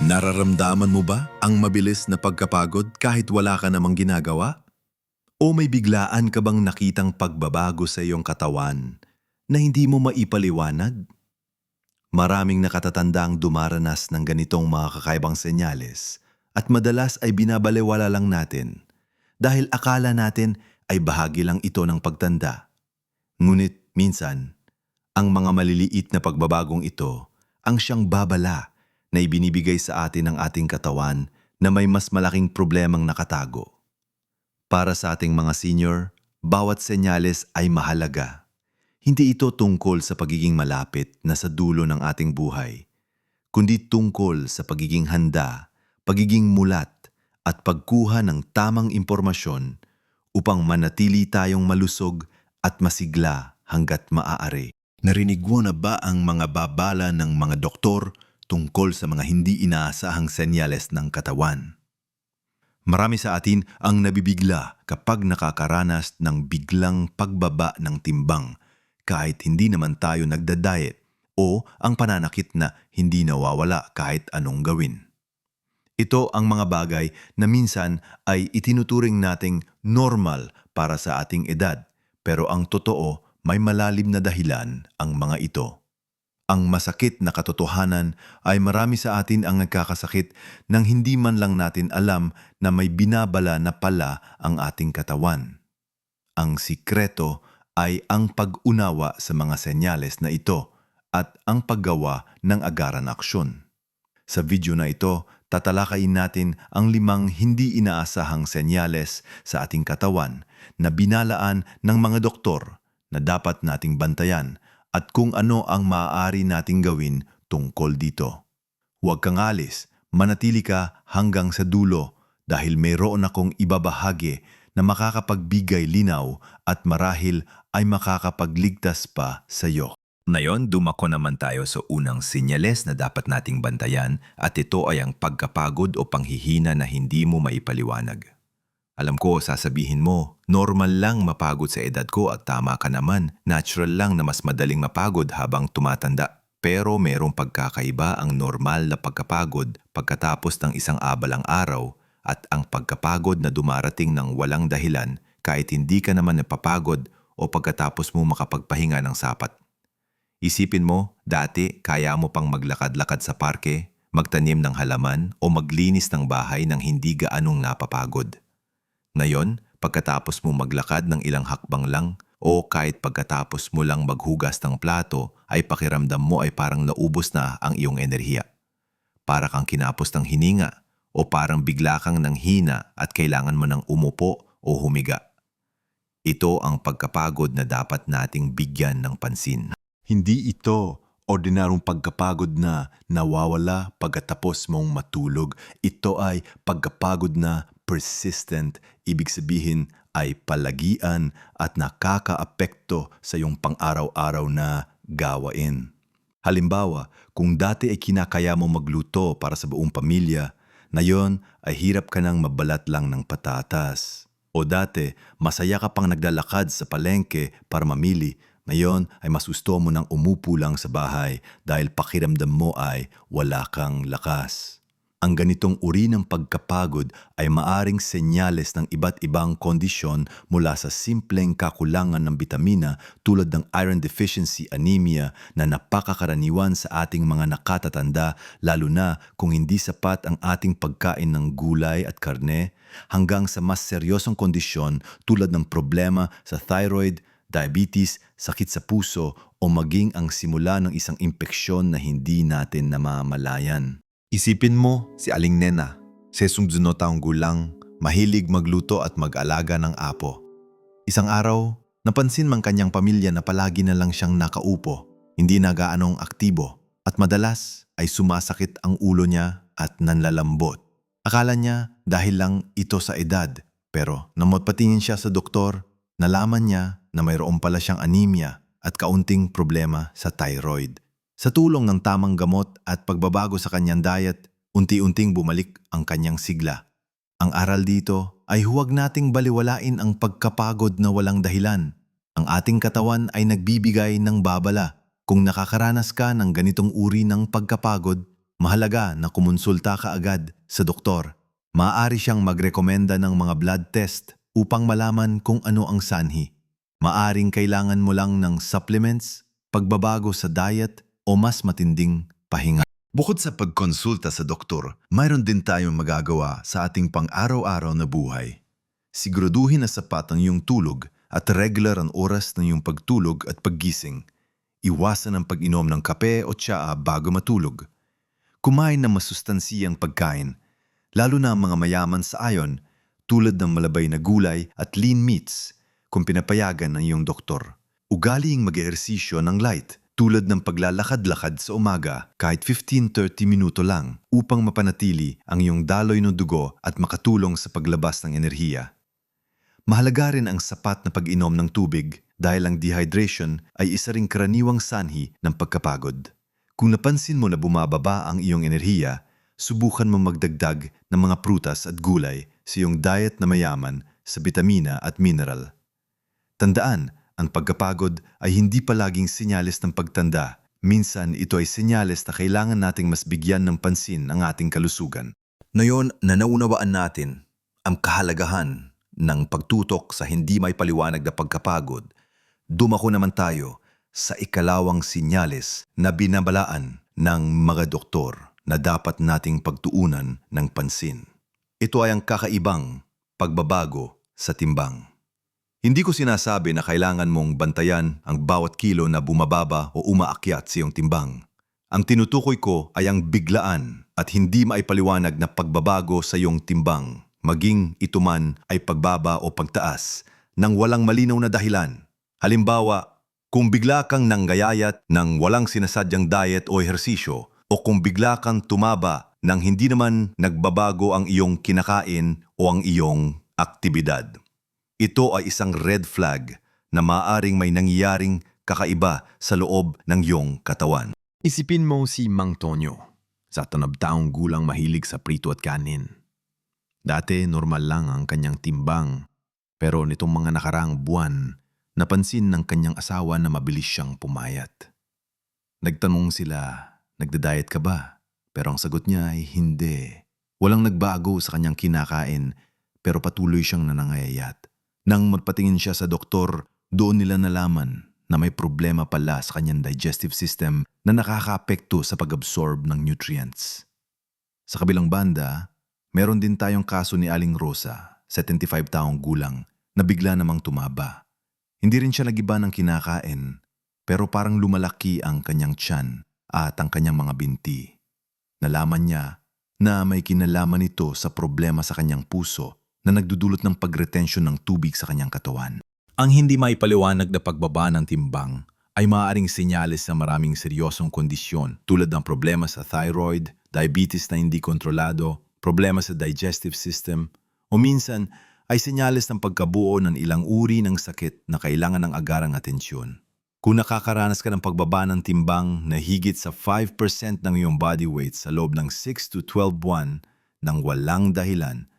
Nararamdaman mo ba ang mabilis na pagkapagod kahit wala ka namang ginagawa? O may biglaan ka bang nakitang pagbabago sa iyong katawan na hindi mo maipaliwanag? Maraming nakatatandang dumaranas ng ganitong mga kakaibang senyales at madalas ay binabalewala lang natin dahil akala natin ay bahagi lang ito ng pagtanda. Ngunit minsan, ang mga maliliit na pagbabagong ito ang siyang babala na ibinibigay sa atin ng ating katawan na may mas malaking problemang nakatago. Para sa ating mga senior, bawat senyales ay mahalaga. Hindi ito tungkol sa pagiging malapit na sa dulo ng ating buhay, kundi tungkol sa pagiging handa, pagiging mulat, at pagkuha ng tamang impormasyon upang manatili tayong malusog at masigla hanggat maaari. Narinig mo na ba ang mga babala ng mga doktor tungkol sa mga hindi inaasahang senyales ng katawan? Marami sa atin ang nabibigla kapag nakakaranas ng biglang pagbaba ng timbang kahit hindi naman tayo nagda-diet o ang pananakit na hindi nawawala kahit anong gawin. Ito ang mga bagay na minsan ay itinuturing nating normal para sa ating edad, pero ang totoo may malalim na dahilan ang mga ito. Ang masakit na katotohanan ay marami sa atin ang nagkakasakit nang hindi man lang natin alam na may binabala na pala ang ating katawan. Ang sikreto ay ang pag-unawa sa mga senyales na ito at ang paggawa ng agaran aksyon. Sa video na ito, tatalakayin natin ang 5 hindi inaasahang senyales sa ating katawan na binalaan ng mga doktor na dapat nating bantayan at kung ano ang maaari nating gawin tungkol dito. Huwag kang alis, manatili ka hanggang sa dulo dahil mayroon akong ibabahagi na makakapagbigay linaw at marahil ay makakapagligtas pa sa iyo. Ngayon, dumako naman tayo sa unang senyales na dapat nating bantayan at ito ay ang pagkapagod o panghihina na hindi mo maipaliwanag. Alam ko, sasabihin mo, normal lang mapagod sa edad ko at tama ka naman, natural lang na mas madaling mapagod habang tumatanda. Pero merong pagkakaiba ang normal na pagkapagod pagkatapos ng isang abalang araw at ang pagkapagod na dumarating ng walang dahilan kahit hindi ka naman napapagod o pagkatapos mo makapagpahinga ng sapat. Isipin mo, dati kaya mo pang maglakad-lakad sa parke, magtanim ng halaman o maglinis ng bahay nang hindi gaanong napapagod. Ngayon, pagkatapos mo maglakad ng ilang hakbang lang o kahit pagkatapos mo lang maghugas ng plato ay pakiramdam mo ay parang naubos na ang iyong enerhiya. Para kang kinapos ng hininga o parang bigla kang nanghina at kailangan mo ng umupo o humiga. Ito ang pagkapagod na dapat nating bigyan ng pansin. Hindi ito ordinaryong pagkapagod na nawawala pagkatapos mong matulog. Ito ay pagkapagod na persistent, ibig sabihin ay palagian at nakakaapekto sa iyong pang-araw-araw na gawain. Halimbawa, kung dati ay kinakaya mo magluto para sa buong pamilya, ngayon ay hirap ka nang mabalat lang ng patatas. O dati, masaya ka pang naglalakad sa palengke para mamili, ngayon ay mas gusto mo nang umupo lang sa bahay dahil pakiramdam mo ay wala kang lakas. Ang ganitong uri ng pagkapagod ay maaring senyales ng iba't ibang kondisyon mula sa simpleng kakulangan ng bitamina tulad ng iron deficiency anemia na napakakaraniwan sa ating mga nakatatanda lalo na kung hindi sapat ang ating pagkain ng gulay at karne hanggang sa mas seryosong kondisyon tulad ng problema sa thyroid, diabetes, sakit sa puso o maging ang simula ng isang impeksyon na hindi natin namamalayan. Isipin mo si Aling Nena, 61 taong gulang, mahilig magluto at mag-alaga ng apo. Isang araw, napansin mang kanyang pamilya na palagi na lang siyang nakaupo, hindi na gaanong aktibo at madalas ay sumasakit ang ulo niya at nanlalambot. Akala niya dahil lang ito sa edad, pero nang magpatingin siya sa doktor, nalaman niya na mayroon pala siyang anemia at kaunting problema sa thyroid. Sa tulong ng tamang gamot at pagbabago sa kanyang diet, unti-unting bumalik ang kanyang sigla. Ang aral dito ay huwag nating baliwalain ang pagkapagod na walang dahilan. Ang ating katawan ay nagbibigay ng babala. Kung nakakaranas ka ng ganitong uri ng pagkapagod, Mahalaga na kumonsulta ka agad sa doktor. Maaari siyang magrekomenda ng mga blood test upang malaman kung ano ang sanhi. Maaring kailangan mo lang ng supplements, pagbabago sa diet o mas matinding pahinga. Bukod sa pagkonsulta sa doktor, mayroon din tayong magagawa sa ating pang-araw-araw na buhay. Siguraduhin na sapat ang iyong tulog at regular ang oras ng iyong pagtulog at paggising. Iwasan ang pag-inom ng kape o tsaa bago matulog. Kumain ng masustansiyang pagkain, lalo na ang mga mayaman sa iron tulad ng malabay na gulay at lean meats kung pinapayagan ng iyong doktor. Ugaling mag-ehersisyo ng light tulad ng paglalakad-lakad sa umaga kahit 15-30 minuto lang upang mapanatili ang iyong daloy ng dugo at makatulong sa paglabas ng enerhiya. Mahalaga rin ang sapat na pag-inom ng tubig dahil ang dehydration ay isa ring karaniwang sanhi ng pagkapagod. Kung napansin mo na bumababa ang iyong enerhiya, subukan mo magdagdag ng mga prutas at gulay sa iyong diet na mayaman sa bitamina at mineral. Tandaan, ang pagkapagod ay hindi palaging senyales ng pagtanda. Minsan ito ay senyales na kailangan nating mas bigyan ng pansin ang ating kalusugan. Ngayon na naunawaan natin ang kahalagahan ng pagtutok sa hindi may paliwanag na pagkapagod, dumako naman tayo sa ikalawang sinyales na binabalaan ng mga doktor na dapat nating pagtuunan ng pansin. Ito ay ang kakaibang pagbabago sa timbang. Hindi ko sinasabi na kailangan mong bantayan ang bawat kilo na bumababa o umaakyat sa iyong timbang. Ang tinutukoy ko ay ang biglaan at hindi maipaliwanag na pagbabago sa iyong timbang, maging ito man ay pagbaba o pagtaas ng walang malinaw na dahilan. Halimbawa, kung bigla kang nanggayayat ng walang sinasadyang diet o ehersisyo o kung bigla kang tumaba nang hindi naman nagbabago ang iyong kinakain o ang iyong aktibidad. Ito ay isang red flag na maaaring may nangyayaring kakaiba sa loob ng iyong katawan. Isipin mo si Mang Tonyo, sa tanab-taong gulang mahilig sa prito at kanin. Dati normal lang ang kanyang timbang, pero nitong mga nakaraang buwan, napansin ng kanyang asawa na mabilis siyang pumayat. Nagtanong sila, "Nagda-diet ka ba?" Pero ang sagot niya ay hindi. Walang nagbago sa kanyang kinakain, pero patuloy siyang nanangayayat. Nang magpatingin siya sa doktor, doon nila nalaman na may problema pala sa kanyang digestive system na nakakaapekto sa pag-absorb ng nutrients. Sa kabilang banda, meron din tayong kaso ni Aling Rosa, 75 taong gulang, na bigla namang tumaba. Hindi rin siya nagiba ng kinakain, pero parang lumalaki ang kanyang tiyan at ang kanyang mga binti. Nalaman niya na may kinalaman ito sa problema sa kanyang puso na nagdudulot ng pagretensyon ng tubig sa kanyang katawan. Ang hindi maipaliwanag na pagbaba ng timbang ay maaaring senyales sa maraming seryosong kondisyon tulad ng problema sa thyroid, diabetes na hindi kontrolado, problema sa digestive system, o minsan ay senyales ng pagkabuo ng ilang uri ng sakit na kailangan ng agarang atensyon. Kung nakakaranas ka ng pagbaba ng timbang na higit sa 5% ng iyong body weight sa loob ng 6 to 12 buwan nang walang dahilan,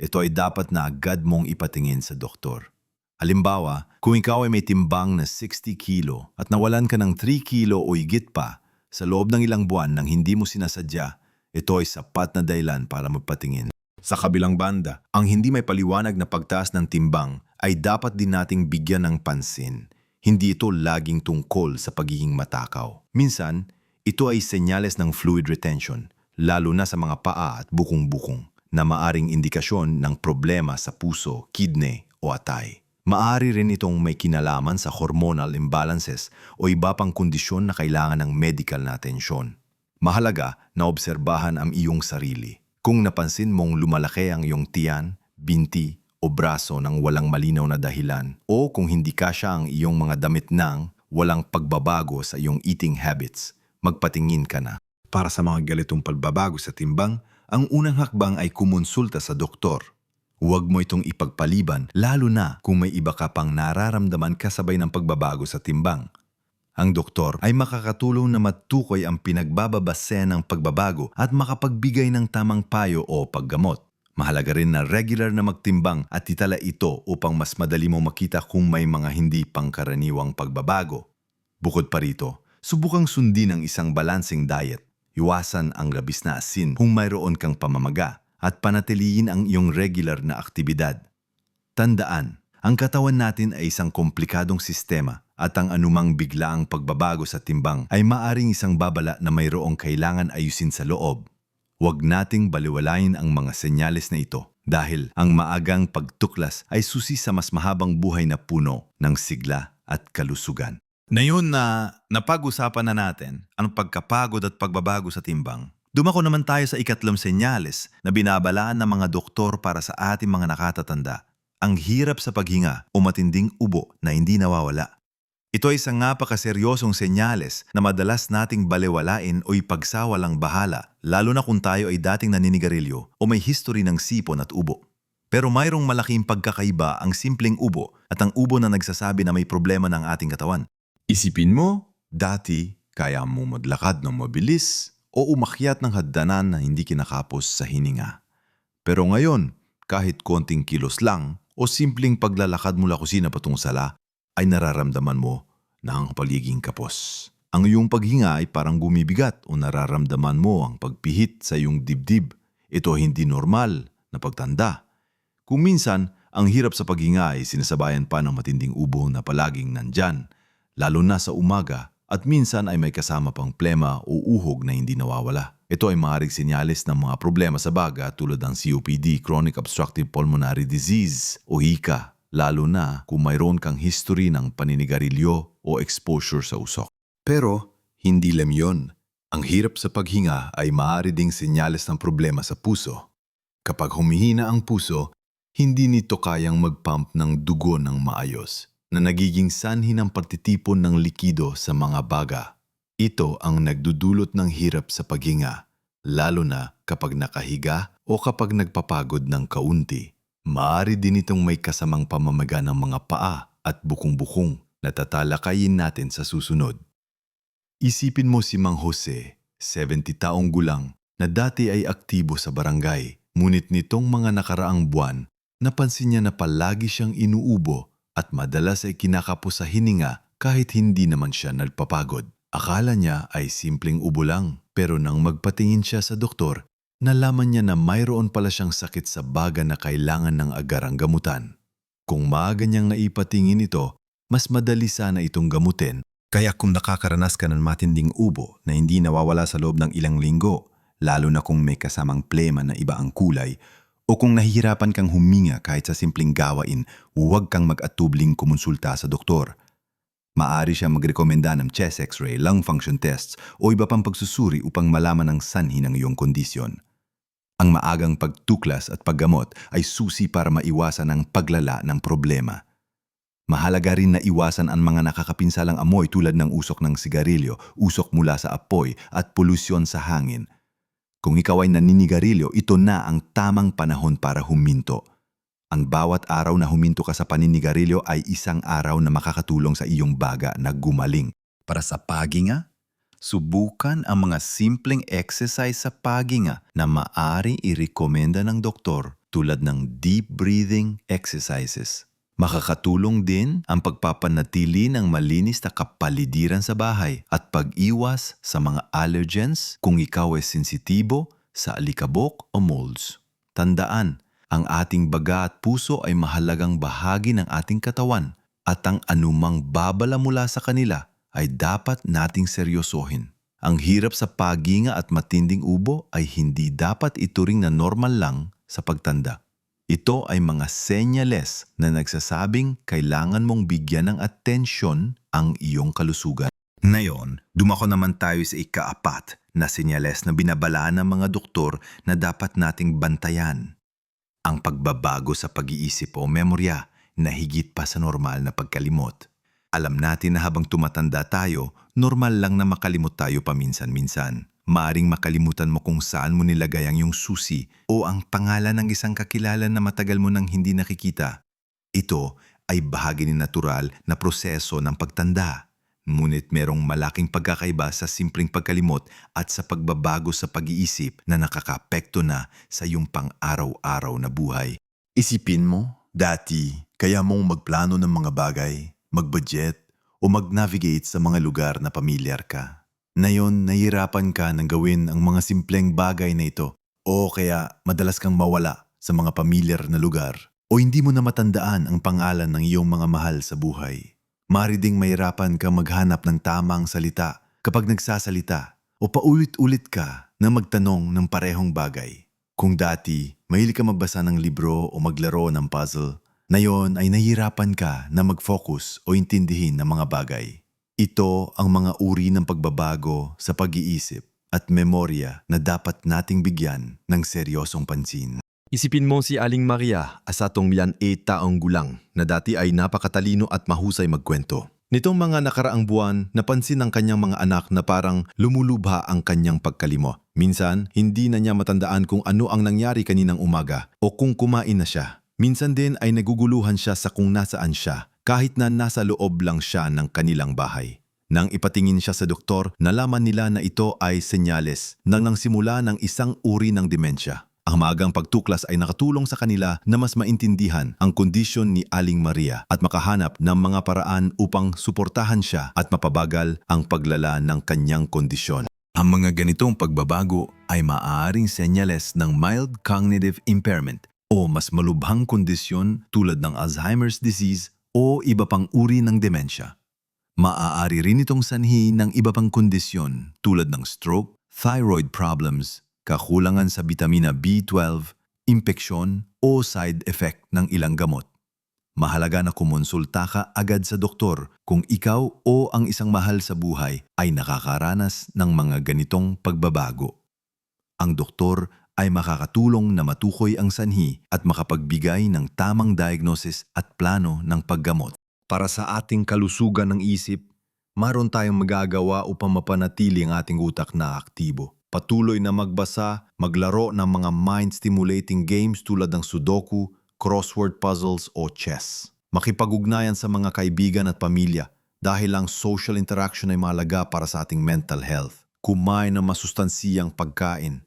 ito ay dapat na agad mong ipatingin sa doktor. Halimbawa, kung ikaw ay may timbang na 60 kilo at nawalan ka ng 3 kilo o higit pa sa loob ng ilang buwan nang hindi mo sinasadya, ito ay sapat na dahilan para magpatingin. Sa kabilang banda, ang hindi may paliwanag na pagtaas ng timbang ay dapat din nating bigyan ng pansin. Hindi ito laging tungkol sa pagiging matakaw. Minsan, ito ay senyales ng fluid retention, lalo na sa mga paa at bukong-bukong, na maaring indikasyon ng problema sa puso, kidney o atay. Maari rin itong may kinalaman sa hormonal imbalances o iba pang kondisyon na kailangan ng medical na atensyon. Mahalaga na obserbahan ang iyong sarili. Kung napansin mong lumalaki ang iyong tiyan, binti o braso ng walang malinaw na dahilan, o kung hindi kasya ang iyong mga damit nang walang pagbabago sa iyong eating habits, magpatingin ka na. Para sa mga ganitong pagbabago sa timbang, ang unang hakbang ay kumonsulta sa doktor. Huwag mo itong ipagpaliban, lalo na kung may iba ka pang nararamdaman kasabay ng pagbabago sa timbang. Ang doktor ay makakatulong na matukoy ang pinagbababase ng pagbabago at makapagbigay ng tamang payo o paggamot. Mahalaga rin na regular na magtimbang at itala ito upang mas madali mo makita kung may mga hindi pangkaraniwang pagbabago. Bukod pa rito, subukang sundin ang isang balancing diet. Iwasan ang labis na asin kung mayroon kang pamamaga at panatilihin ang iyong regular na aktibidad. Tandaan, ang katawan natin ay isang komplikadong sistema at ang anumang biglaang pagbabago sa timbang ay maaring isang babala na mayroong kailangan ayusin sa loob. Huwag nating baliwalain ang mga senyales na ito dahil ang maagang pagtuklas ay susi sa mas mahabang buhay na puno ng sigla at kalusugan. Ngayon na napag-usapan na natin ang pagkapagod at pagbabago sa timbang, dumako naman tayo sa ikatlong senyales na binabalaan ng mga doktor para sa ating mga nakatatanda. Ang hirap sa paghinga o matinding ubo na hindi nawawala. Ito ay isang napakaseryosong senyales na madalas nating balewalain o ipagsawalang bahala, lalo na kung tayo ay dating naninigarilyo o may history ng sipon at ubo. Pero mayroong malaking pagkakaiba ang simpleng ubo at ang ubo na nagsasabi na may problema ng ating katawan. Isipin mo, dati kaya mo maglakad ng mabilis o umakyat ng hagdanan na hindi kinakapos sa hininga. Pero ngayon, kahit konting kilos lang o simpleng paglalakad mula kusina patungong sala, ay nararamdaman mo na ang paliging kapos. Ang iyong paghinga ay parang gumibigat o nararamdaman mo ang pagpihit sa iyong dibdib. Ito hindi normal na pagtanda. Kung minsan, ang hirap sa paghinga ay sinasabayan pa ng matinding ubo na palaging nandyan, lalo na sa umaga, at minsan ay may kasama pang plema o uhog na hindi nawawala. Ito ay maaaring senyales ng mga problema sa baga tulad ng COPD, Chronic Obstructive Pulmonary Disease o HICA, lalo na kung mayroon kang history ng paninigarilyo o exposure sa usok. Pero hindi lang yun. Ang hirap sa paghinga ay maaari ding senyales ng problema sa puso. Kapag humihina ang puso, hindi nito kayang mag-pump ng dugo ng maayos, na nagiging sanhi ng pagtitipon ng likido sa mga baga. Ito ang nagdudulot ng hirap sa paghinga, lalo na kapag nakahiga o kapag nagpapagod ng kaunti. Maaari din itong may kasamang pamamaga ng mga paa at bukong-bukong na tatalakayin natin sa susunod. Isipin mo si Mang Jose, 70 taong gulang, na dati ay aktibo sa barangay. Ngunit nitong mga nakaraang buwan, napansin niya na palagi siyang inuubo at madalas ay kinakapos sa hininga kahit hindi naman siya nagpapagod. Akala niya ay simpleng ubo lang, pero nang magpatingin siya sa doktor, nalaman niya na mayroon pala siyang sakit sa baga na kailangan ng agarang gamutan. Kung maaga niyang naipatingin ito, mas madali sana itong gamutin. Kaya kung nakakaranas ka ng matinding ubo na hindi nawawala sa loob ng ilang linggo, lalo na kung may kasamang plema na iba ang kulay, o kung nahihirapan kang huminga kahit sa simpleng gawain, huwag kang mag-atubling kumonsulta sa doktor. Maaari siya magrekomenda ng chest x-ray, lung function tests o iba pang pagsusuri upang malaman ang sanhi ng iyong kondisyon. Ang maagang pagtuklas at paggamot ay susi para maiwasan ang paglala ng problema. Mahalaga rin na iwasan ang mga nakakapinsalang amoy tulad ng usok ng sigarilyo, usok mula sa apoy at polusyon sa hangin. Kung ikaw ay naninigarilyo, ito na ang tamang panahon para huminto. Ang bawat araw na huminto ka sa paninigarilyo ay isang araw na makakatulong sa iyong baga na gumaling. Para sa paghinga, subukan ang mga simpleng exercise sa paghinga na maaari irekomenda ng doktor tulad ng deep breathing exercises. Makakatulong din ang pagpapanatili ng malinis na kapaligiran sa bahay at pag-iwas sa mga allergens kung ikaw ay sensitibo sa alikabok o molds. Tandaan, ang ating baga at puso ay mahalagang bahagi ng ating katawan at ang anumang babala mula sa kanila ay dapat nating seryosohin. Ang hirap sa paghinga at matinding ubo ay hindi dapat ituring na normal lang sa pagtanda. Ito ay mga senyales na nagsasabing kailangan mong bigyan ng atensyon ang iyong kalusugan. Ngayon, dumako naman tayo sa ika-4 na senyales na binabalaan ng mga doktor na dapat nating bantayan. Ang pagbabago sa pag-iisip o memorya na higit pa sa normal na pagkalimot. Alam natin na habang tumatanda tayo, normal lang na makalimot tayo paminsan-minsan. Maaring makalimutan mo kung saan mo nilagay ang iyong susi o ang pangalan ng isang kakilala na matagal mo nang hindi nakikita. Ito ay bahagi ng natural na proseso ng pagtanda. Ngunit merong malaking pagkakaiba sa simpleng pagkalimot at sa pagbabago sa pag-iisip na nakakapekto na sa iyong pang-araw-araw na buhay. Isipin mo, dati kaya mong magplano ng mga bagay, mag-budget o mag-navigate sa mga lugar na pamilyar ka. Ngayon, nahihirapan ka na gawin ang mga simpleng bagay na ito o kaya madalas kang mawala sa mga pamilyar na lugar o hindi mo na matandaan ang pangalan ng iyong mga mahal sa buhay. Maaari ding mahirapan ka maghanap ng tamang salita kapag nagsasalita o paulit-ulit ka na magtanong ng parehong bagay. Kung dati, mahilig ka magbasa ng libro o maglaro ng puzzle, ngayon ay nahihirapan ka na mag-focus o intindihin ng mga bagay. Ito ang mga uri ng pagbabago sa pag-iisip at memorya na dapat nating bigyan ng seryosong pansin. Isipin mo si Aling Maria, asatong 108 taong gulang na dati ay napakatalino at mahusay magkwento. Nitong mga nakaraang buwan, napansin ng kanyang mga anak na parang lumulubha ang kanyang pagkalimo. Minsan, hindi na niya matandaan kung ano ang nangyari kaninang umaga o kung kumain na siya. Minsan din ay naguguluhan siya sa kung nasaan siya kahit na nasa loob lang siya ng kanilang bahay. Nang ipatingin siya sa doktor, nalaman nila na ito ay senyales na nang simula ng isang uri ng demensya. Ang maagang pagtuklas ay nakatulong sa kanila na mas maintindihan ang kondisyon ni Aling Maria at makahanap ng mga paraan upang suportahan siya at mapabagal ang paglala ng kanyang kondisyon. Ang mga ganitong pagbabago ay maaaring senyales ng mild cognitive impairment o mas malubhang kondisyon tulad ng Alzheimer's disease o iba pang uri ng demensya. Maaari rin itong sanhi ng iba pang kondisyon tulad ng stroke, thyroid problems, kakulangan sa bitamina B12, impeksyon o side effect ng ilang gamot. Mahalaga na kumonsulta ka agad sa doktor kung ikaw o ang isang mahal sa buhay ay nakakaranas ng mga ganitong pagbabago. Ang doktor ay makakatulong na matukoy ang sanhi at makapagbigay ng tamang diagnosis at plano ng paggamot. Para sa ating kalusugan ng isip, maroon tayong magagawa upang mapanatili ang ating utak na aktibo. Patuloy na magbasa, maglaro ng mga mind-stimulating games tulad ng Sudoku, crossword puzzles o chess. Makipag-ugnayan sa mga kaibigan at pamilya dahil ang social interaction ay mahalaga para sa ating mental health. Kumain ng masustansiyang pagkain,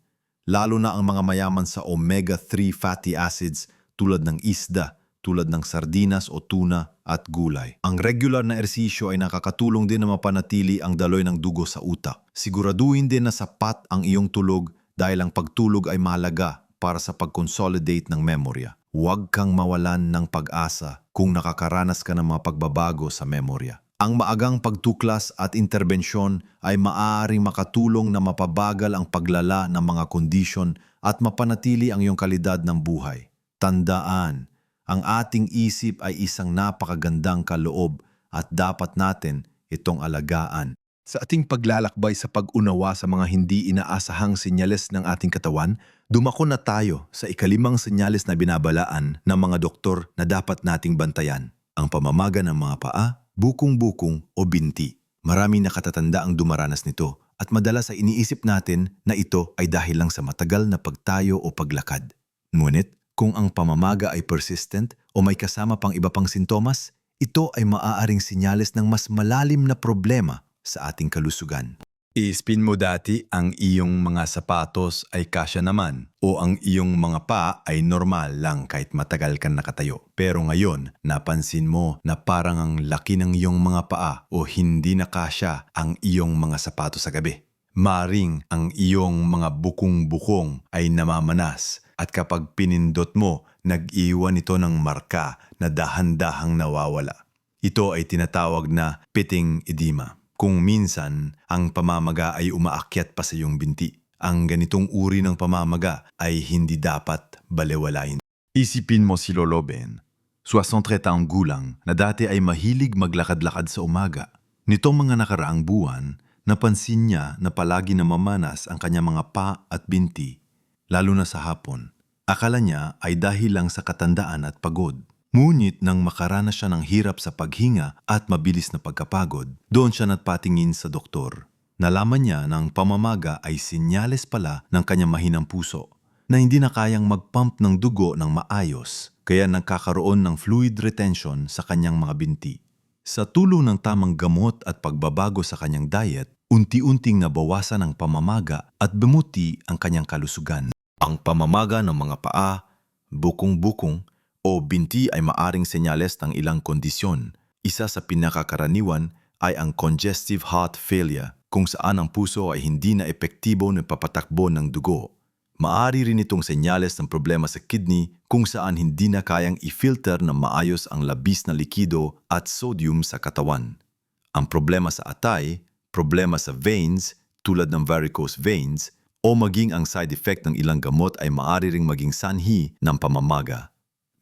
lalo na ang mga mayaman sa omega-3 fatty acids tulad ng isda, tulad ng sardinas o tuna at gulay. Ang regular na ersisyo ay nakakatulong din na mapanatili ang daloy ng dugo sa utak. Siguraduhin din na sapat ang iyong tulog dahil ang pagtulog ay mahalaga para sa pag-consolidate ng memorya. Huwag kang mawalan ng pag-asa kung nakakaranas ka ng mga pagbabago sa memorya. Ang maagang pagtuklas at interbensyon ay maaaring makatulong na mapabagal ang paglala ng mga kondisyon at mapanatili ang iyong kalidad ng buhay. Tandaan, ang ating isip ay isang napakagandang kaloob at dapat natin itong alagaan. Sa ating paglalakbay sa pag-unawa sa mga hindi inaasahang senyales ng ating katawan, dumako na tayo sa ikalimang senyales na binabalaan ng mga doktor na dapat nating bantayan. Ang pamamaga ng mga paa, bukong-bukong o binti. Maraming nakatatanda ang dumaranas nito at madalas ay iniisip natin na ito ay dahil lang sa matagal na pagtayo o paglakad. Ngunit kung ang pamamaga ay persistent o may kasama pang iba pang sintomas, ito ay maaaring senyales ng mas malalim na problema sa ating kalusugan. Ispin mo dati ang iyong mga sapatos ay kasya naman o ang iyong mga paa ay normal lang kahit matagal kang nakatayo. Pero ngayon, napansin mo na parang ang laki ng iyong mga paa o hindi na kasya ang iyong mga sapatos sa gabi. Maring ang iyong mga bukong-bukong ay namamanas at kapag pinindot mo, nag-iwan ito ng marka na dahan-dahang nawawala. Ito ay tinatawag na pitting edema. Kung minsan, ang pamamaga ay umaakyat pa sa iyong binti. Ang ganitong uri ng pamamaga ay hindi dapat balewalain. Isipin mo si Lolo Ben, 63 taong gulang na dati ay mahilig maglakad-lakad sa umaga. Nitong mga nakaraang buwan, napansin niya na palagi namamanas ang kanyang mga paa at binti, lalo na sa hapon. Akala niya ay dahil lang sa katandaan at pagod. Ngunit nang makaranas siya ng hirap sa paghinga at mabilis na pagkapagod, doon siya nagpatingin sa doktor. Nalaman niya na ang pamamaga ay sinyales pala ng kanyang mahinang puso, na hindi na kayang mag-pump ng dugo ng maayos, kaya nagkakaroon ng fluid retention sa kanyang mga binti. Sa tulong ng tamang gamot at pagbabago sa kanyang diet, unti-unting nabawasan ang pamamaga at bumuti ang kanyang kalusugan. Ang pamamaga ng mga paa, bukong-bukong, o binti ay maaring senyales ng ilang kondisyon. Isa sa pinakakaraniwan ay ang congestive heart failure kung saan ang puso ay hindi na epektibo na papatakbo ng dugo. Maaari rin itong senyales ng problema sa kidney kung saan hindi na kayang i-filter ng maayos ang labis na likido at sodium sa katawan. Ang problema sa atay, problema sa veins tulad ng varicose veins, o maging ang side effect ng ilang gamot ay maaari ring maging sanhi ng pamamaga.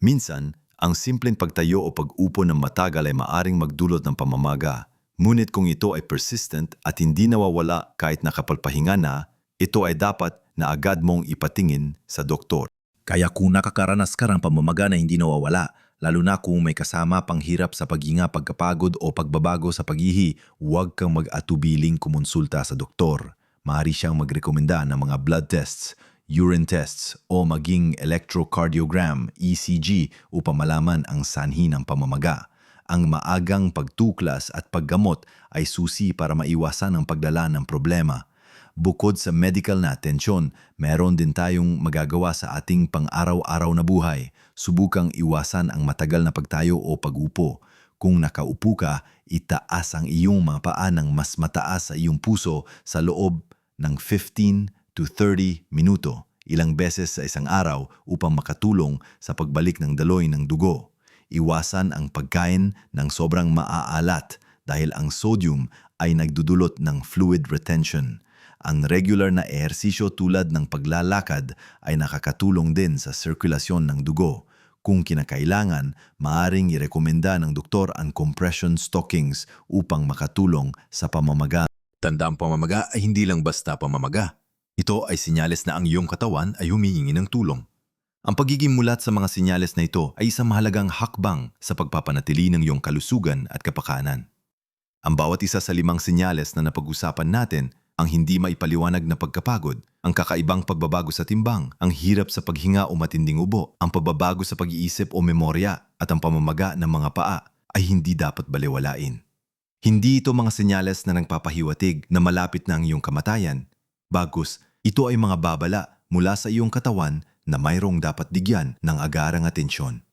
Minsan, ang simpleng pagtayo o pag-upo ng matagal ay maaring magdulot ng pamamaga. Ngunit kung ito ay persistent at hindi nawawala kahit nakapalpahinga na, ito ay dapat na agad mong ipatingin sa doktor. Kaya kung nakakaranas ka ng pamamaga na hindi nawawala, lalo na kung may kasama pang hirap sa paghinga, pagkapagod o pagbabago sa paghihi, huwag kang mag-atubiling kumonsulta sa doktor. Maaari siyang magrekomenda ng mga blood tests, urine tests o maging electrocardiogram, ECG upang malaman ang sanhi ng pamamaga. Ang maagang pagtuklas at paggamot ay susi para maiwasan ang pagdala ng problema. Bukod sa medical na atensyon, meron din tayong magagawa sa ating pang-araw-araw na buhay. Subukang iwasan ang matagal na pagtayo o pag-upo. Kung nakaupo ka, itaas ang iyong mga paa ng mas mataas sa iyong puso sa loob ng 15 to 30 minuto, ilang beses sa isang araw upang makatulong sa pagbalik ng daloy ng dugo. Iwasan ang pagkain ng sobrang maaalat dahil ang sodium ay nagdudulot ng fluid retention. Ang regular na ehersisyo tulad ng paglalakad ay nakakatulong din sa sirkulasyon ng dugo. Kung kinakailangan, maaring irekomenda ng doktor ang compression stockings upang makatulong sa pamamaga. Tanda, ang pamamaga ay hindi lang basta pamamaga. Ito ay sinyales na ang iyong katawan ay humihingi ng tulong. Ang pagiging mulat sa mga sinyales na ito ay isang mahalagang hakbang sa pagpapanatili ng iyong kalusugan at kapakanan. Ang bawat isa sa 5 sinyales na napag-usapan natin, ang hindi maipaliwanag na pagkapagod, ang kakaibang pagbabago sa timbang, ang hirap sa paghinga o matinding ubo, ang pagbabago sa pag-iisip o memorya, at ang pamamaga ng mga paa ay hindi dapat balewalain. Hindi ito mga senyales na nagpapahiwatig na malapit na ang iyong kamatayan. Bagkus, ito ay mga babala mula sa iyong katawan na mayroong dapat bigyan ng agarang atensyon.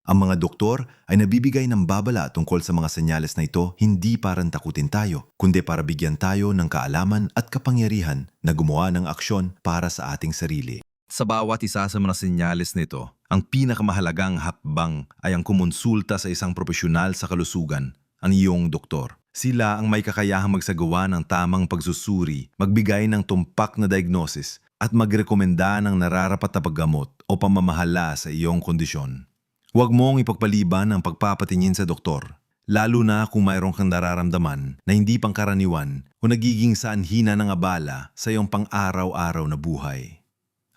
Ang mga doktor ay nabibigay ng babala tungkol sa mga senyales na ito hindi para takutin tayo, kundi para bigyan tayo ng kaalaman at kapangyarihan na gumawa ng aksyon para sa ating sarili. Sa bawat isa sa mga senyales nito, ang pinakamahalagang hakbang ay ang kumonsulta sa isang profesional sa kalusugan, ang iyong doktor. Sila ang may kakayahang magsagawa ng tamang pagsusuri, magbigay ng tumpak na diagnosis at magrekomenda ng nararapat na paggamot o pamamahala sa iyong kondisyon. Huwag mong ipagpaliban ang pagpapatingin sa doktor, lalo na kung mayroon kang nararamdaman na hindi pangkaraniwan o nagiging saanhina ng abala sa iyong pang-araw-araw na buhay.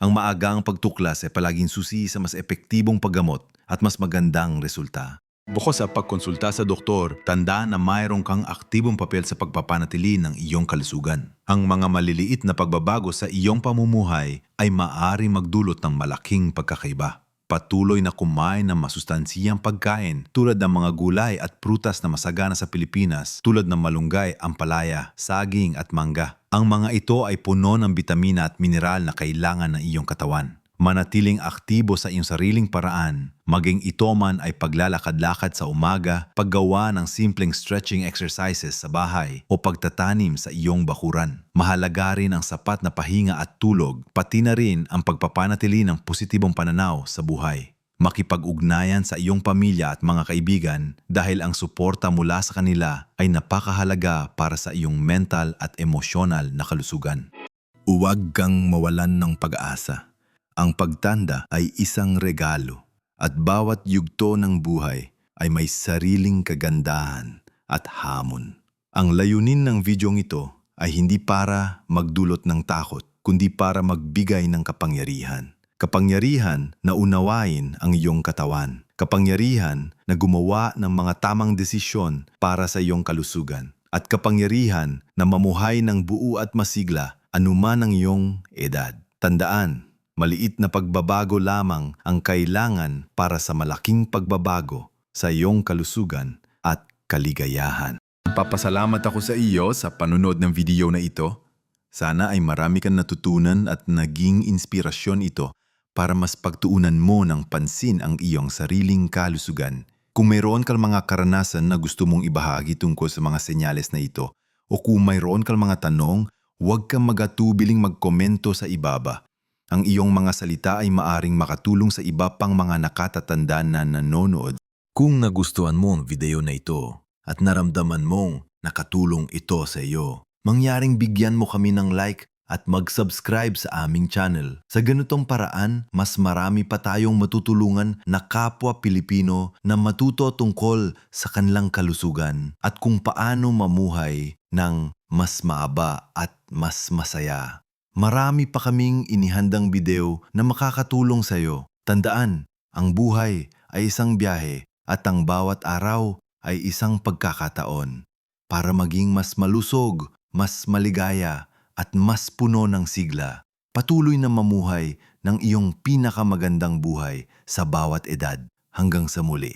Ang maagang pagtuklas ay palaging susi sa mas epektibong paggamot at mas magandang resulta. Bukod sa pagkonsulta sa doktor, tanda na mayroon kang aktibong papel sa pagpapanatili ng iyong kalusugan. Ang mga maliliit na pagbabago sa iyong pamumuhay ay maaari magdulot ng malaking pagkakaiba. Patuloy na kumain ng masustansiyang pagkain tulad ng mga gulay at prutas na masagana sa Pilipinas tulad ng malunggay, ampalaya, saging at mangga. Ang mga ito ay puno ng bitamina at mineral na kailangan ng iyong katawan. Manatiling aktibo sa iyong sariling paraan, maging ito man ay paglalakad-lakad sa umaga, paggawa ng simpleng stretching exercises sa bahay o pagtatanim sa iyong bakuran. Mahalaga rin ang sapat na pahinga at tulog, pati na rin ang pagpapanatili ng positibong pananaw sa buhay. Makipag-ugnayan sa iyong pamilya at mga kaibigan dahil ang suporta mula sa kanila ay napakahalaga para sa iyong mental at emosyonal na kalusugan. Huwag kang mawalan ng pag-asa. Ang pagtanda ay isang regalo at bawat yugto ng buhay ay may sariling kagandahan at hamon. Ang layunin ng videong ito ay hindi para magdulot ng takot, kundi para magbigay ng kapangyarihan. Kapangyarihan na unawain ang iyong katawan. Kapangyarihan na gumawa ng mga tamang desisyon para sa iyong kalusugan. At kapangyarihan na mamuhay ng buo at masigla anuman ang iyong edad. Tandaan, maliit na pagbabago lamang ang kailangan para sa malaking pagbabago sa iyong kalusugan at kaligayahan. Papasalamat ako sa iyo sa panunod ng video na ito. Sana ay marami kang natutunan at naging inspirasyon ito para mas pagtuunan mo ng pansin ang iyong sariling kalusugan. Kung mayroon kang mga karanasan na gusto mong ibahagi tungkol sa mga senyales na ito, O kung mayroon kang mga tanong, huwag kang magatubiling magkomento sa ibaba. Ang iyong mga salita ay maaring makatulong sa iba pang mga nakatatanda na nanonood. Kung nagustuhan mo ang video na ito at naramdaman mong nakatulong ito sa iyo, mangyaring bigyan mo kami ng like at mag-subscribe sa aming channel. Sa ganitong paraan, mas marami pa tayong matutulungan na kapwa Pilipino na matuto tungkol sa kanilang kalusugan at kung paano mamuhay ng mas maaba at mas masaya. Marami pa kaming inihandang video na makakatulong sa iyo. Tandaan, ang buhay ay isang biyahe at ang bawat araw ay isang pagkakataon para maging mas malusog, mas maligaya, at mas puno ng sigla. Patuloy na mamuhay ng iyong pinakamagandang buhay sa bawat edad. Hanggang sa muli.